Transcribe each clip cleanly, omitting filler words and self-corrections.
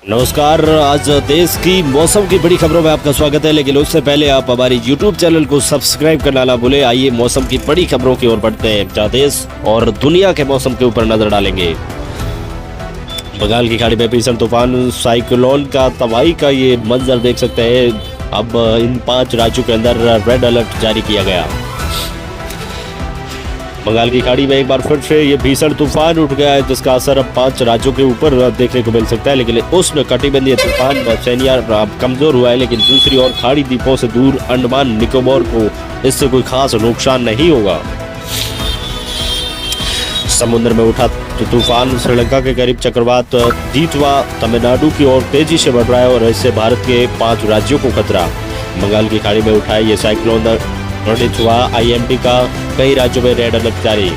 नमस्कार। आज देश की मौसम की बड़ी खबरों में आपका स्वागत है, लेकिन उससे पहले आप हमारी YouTube चैनल को सब्सक्राइब करना ना भूले। आइए मौसम की बड़ी खबरों की ओर बढ़ते हैं, जहां देश और दुनिया के मौसम के ऊपर नजर डालेंगे। बंगाल की खाड़ी में भीषण तूफान साइक्लोन का तबाही का ये मंजर देख सकते हैं। अब इन 5 राज्यों के अंदर रेड अलर्ट जारी किया गया। बंगाल की खाड़ी में एक बार फिर से ये भीषण तूफान उठ गया है, जिसका असर अब 5 राज्यों के ऊपर देखने को मिल सकता है। लेकिन उष्ण कटिबंधीय तूफान सैनिया कमजोर हुआ है, लेकिन दूसरी ओर खाड़ी द्वीपों से दूर अंडमान निकोबार को इससे कोई खास नुकसान नहीं होगा। समुद्र में उठा तूफान श्रीलंका के करीब चक्रवात दीतवा तमिलनाडु की ओर तेजी से बढ़ रहा है और इससे भारत के 5 राज्यों को खतरा। बंगाल की खाड़ी में उठा है ये साइक्लोन हुआ IMD का कई राज्यों में रेड अलर्ट जारी।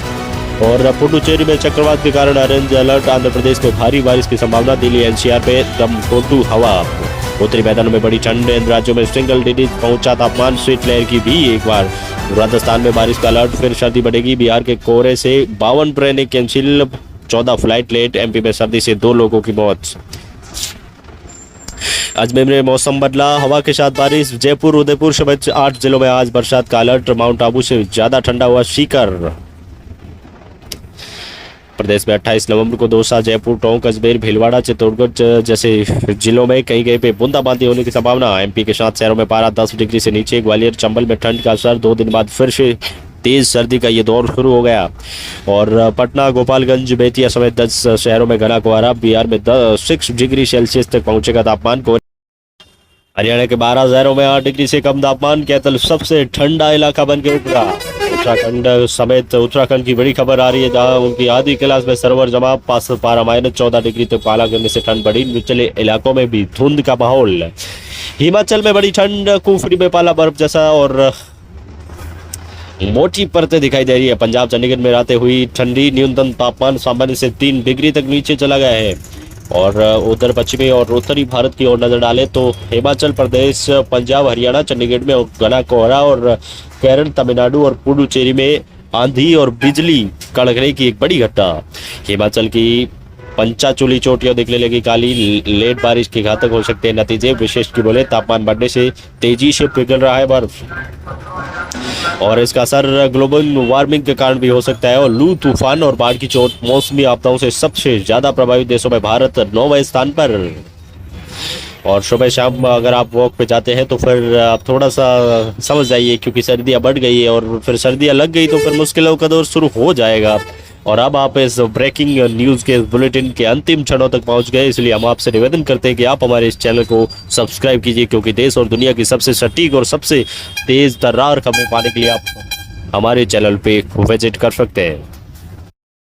और पुडुचेरी में चक्रवात के कारण ऑरेंज अलर्ट। आंध्र प्रदेश में भारी बारिश की संभावना। दिल्ली NCR पे दमटोटू हवा। उत्तरी मैदानों में बड़ी ठंड। इन राज्यों में सिंगल डिजिट पहुंचा तापमान। शीतलहर की भी एक बार। राजस्थान में बारिश का अलर्ट, फिर सर्दी बढ़ेगी। बिहार के कोहरे से 52 ट्रेनें कैंसिल, 14 फ्लाइट लेट। MP में सर्दी से 2 लोगों की मौत। अजमेर में मौसम बदला, हवा के साथ बारिश। जयपुर उदयपुर समेत 8 जिलों में आज बरसात का अलर्ट। माउंट आबू से ज्यादा ठंडा हुआ सीकर। प्रदेश में 28 नवंबर को दौसा, जयपुर, टोंक, अजमेर, भीलवाड़ा, चित्तौड़गढ़ जैसे जिलों में कहीं पे बूंदाबांदी होने की संभावना। MP के 7 शहरों में पारा 10 डिग्री से नीचे। ग्वालियर चंबल में ठंड का असर। 2 दिन बाद फिर से तेज सर्दी का ये दौर शुरू हो गया। और पटना, गोपालगंज, बेतिया समेत 10 शहरों में घना कोहरा। बिहार में 6 डिग्री सेल्सियस तक पहुंचेगा तापमान। हरियाणा के 12 शहरों में 8 डिग्री से कम तापमान। कैथल सबसे ठंडा इलाका बन के उभरा। उत्तराखंड समेत उत्तराखंड की बड़ी खबर आ रही है, जहां उनकी आधी क्लास में सर्वर जमा। पारा -14 डिग्री तक पाला गिरने से ठंड बढ़ी। निचले इलाकों में भी धुंध का माहौल। हिमाचल में बड़ी ठंड, कुफरी में पाला बर्फ जैसा और मोटी परतें दिखाई दे रही है। पंजाब चंडीगढ़ में रातें हुई ठंडी। न्यूनतम तापमान सामान्य से 3 डिग्री तक नीचे चला गया है। और उधर पश्चिमी और उत्तरी भारत की ओर नजर डालें तो हिमाचल प्रदेश, पंजाब, हरियाणा, चंडीगढ़ में घना कोहरा। और केरल, तमिलनाडु और पुडुचेरी में आंधी और बिजली कड़कने की एक बड़ी घटना। हिमाचल की पंचाचूली चोटियां दिखने लगी काली। लेट बारिश के घातक हो सकते हैं नतीजे। विशेष की बोले तापमान बढ़ने से तेजी से पिघल रहा है बर्फ, और इसका असर ग्लोबल वार्मिंग के कारण भी हो सकता है। और लू, तूफान और बाढ़ की चोट मौसमी आपदाओं से सबसे ज्यादा प्रभावित देशों में भारत 9वें स्थान पर। और सुबह शाम अगर आप वॉक पे जाते हैं तो फिर आप थोड़ा सा समझ जाइए, क्योंकि सर्दियां बढ़ गई है और फिर सर्दियां लग गई तो फिर मुश्किलों का दौर शुरू हो जाएगा। और अब आप इस ब्रेकिंग न्यूज़ के बुलेटिन के अंतिम क्षणों तक पहुंच गए, इसलिए हम आपसे निवेदन करते हैं कि आप हमारे इस चैनल को सब्सक्राइब कीजिए, क्योंकि देश और दुनिया की सबसे सटीक और सबसे तेज तर्रार खबरें पाने के लिए आप हमारे चैनल पे विजिट कर सकते हैं।